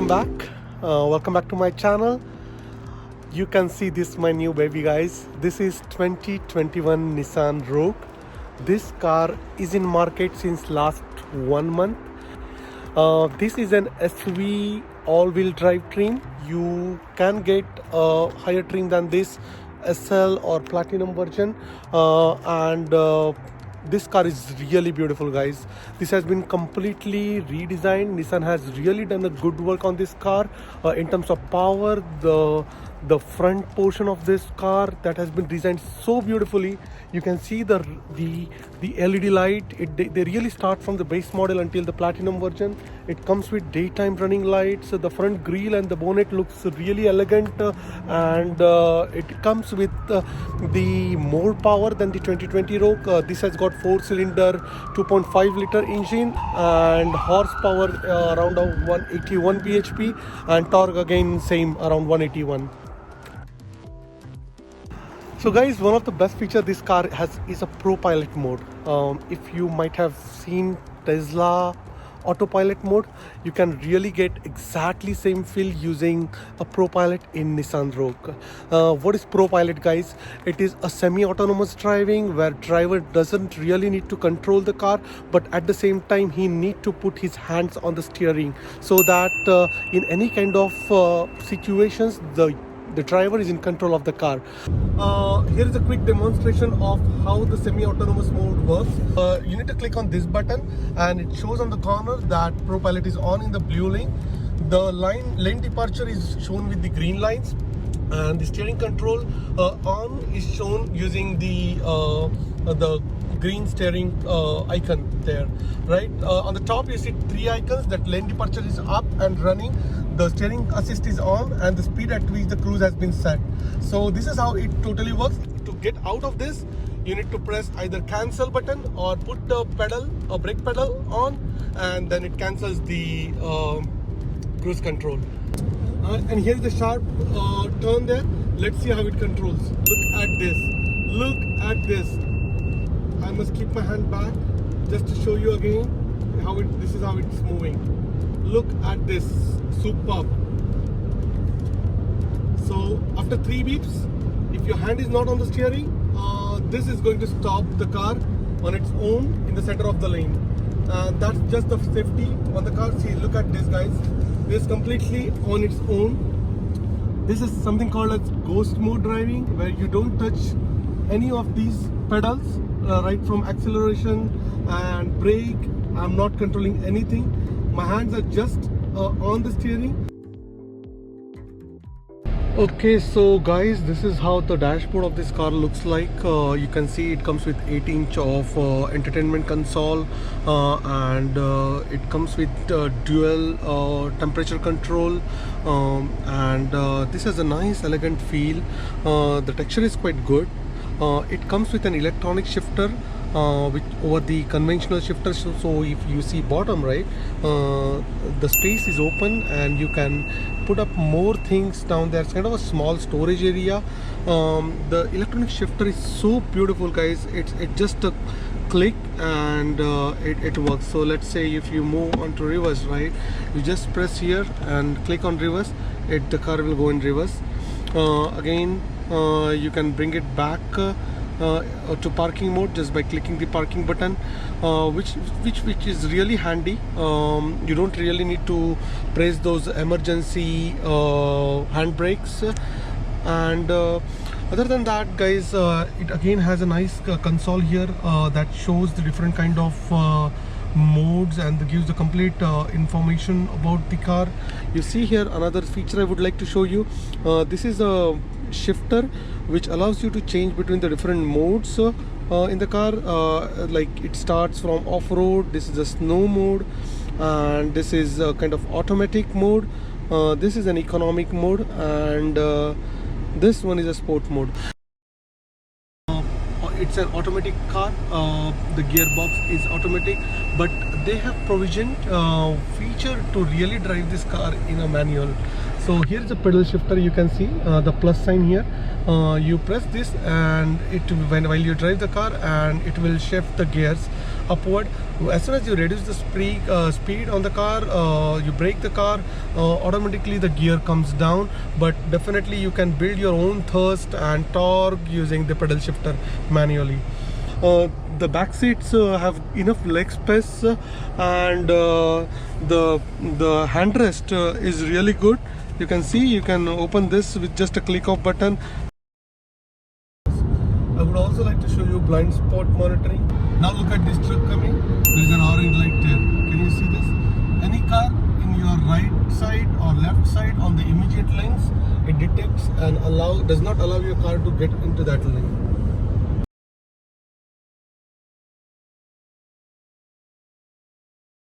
welcome back. Welcome back to my channel. You can see this my new baby, guys. This is 2021 Nissan Rogue. This car is in market since last 1 month. This is an SUV all-wheel drive trim. You can get a higher trim than this, SL or Platinum version, and this car is really beautiful, guys. This has been completely redesigned. Nissan has really done a good work on this car in terms of power. The front portion of this car that has been designed so beautifully. You can see the LED light. They really start from the base model until the Platinum version. It comes with daytime running lights. The front grille and the bonnet looks really elegant, and it comes with the more power than the 2020 Rogue. This has got 4-cylinder 2.5 liter engine and horsepower around 181 bhp, and torque again same around 181. So guys, one of the best features this car has is a ProPilot mode. If you might have seen Tesla autopilot mode, you can really get exactly same feel using a ProPilot in Nissan Rogue. What is ProPilot, guys? It is a semi-autonomous driving where driver doesn't really need to control the car, but at the same time he need to put his hands on the steering, so that in any kind of situations the driver is in control of the car. Here is a quick demonstration of how the semi-autonomous mode works. You need to click on this button and it shows on the corner that ProPilot is on in the blue lane. The lane departure is shown with the green lines, and the steering control on is shown using the green steering icon there, right? On the top you see 3 icons. That lane departure is up and running, the steering assist is on, and the speed at which the cruise has been set. So this is how it totally works. To get out of this, you need to press either cancel button or put the pedal or brake pedal on, and then it cancels the cruise control. And here's the sharp turn there. Let's see how it controls. Look at this. Look at this. I must keep my hand back just to show you again how this is how it's moving. Look at this. Superb. So after 3 beeps, if your hand is not on the steering, this is going to stop the car on its own in the center of the lane. That's just the safety on the car. See, look at this, guys. This is completely on its own. This is something called as ghost mode driving, where you don't touch any of these pedals, right from acceleration and brake. I'm not controlling anything. My hands are just on the steering. Okay, so guys, this is how the dashboard of this car looks like. You can see it comes with 8-inch of entertainment console, and it comes with dual temperature control, and this has a nice elegant feel. The texture is quite good. It comes with an electronic shifter which over the conventional shifter. So if you see bottom right, the space is open and you can put up more things down there. It's kind of a small storage area. The electronic shifter is so beautiful, guys. It's just a click and it works. So let's say if you move on to reverse, right, you just press here and click on reverse, the car will go in reverse. Again, you can bring it back to parking mode just by clicking the parking button, which is really handy. You don't really need to press those emergency handbrakes, and other than that, guys, it again has a nice console here that shows the different kind of modes and gives the complete information about the car. You see here another feature I would like to show you. This is a shifter which allows you to change between the different modes in the car. Like it starts from off-road, this is a snow mode, and this is a kind of automatic mode, this is an economic mode, and this one is a sport mode. It's an automatic car. The gearbox is automatic, but they have provisioned feature to really drive this car in a manual. So here's a pedal shifter. You can see the plus sign here. You press this and it while you drive the car, and it will shift the gears upward. As soon as you reduce the speed on the car, you brake the car, automatically the gear comes down. But definitely you can build your own thrust and torque using the pedal shifter manually. The back seats have enough leg space, and the handrest is really good. You can see, you can open this with just a click of button. I would also like to show you blind spot monitoring. Now look at this truck coming. There is an orange light there. Can you see this? Any car in your right side or left side on the immediate lanes, it detects and does not allow your car to get into that lane.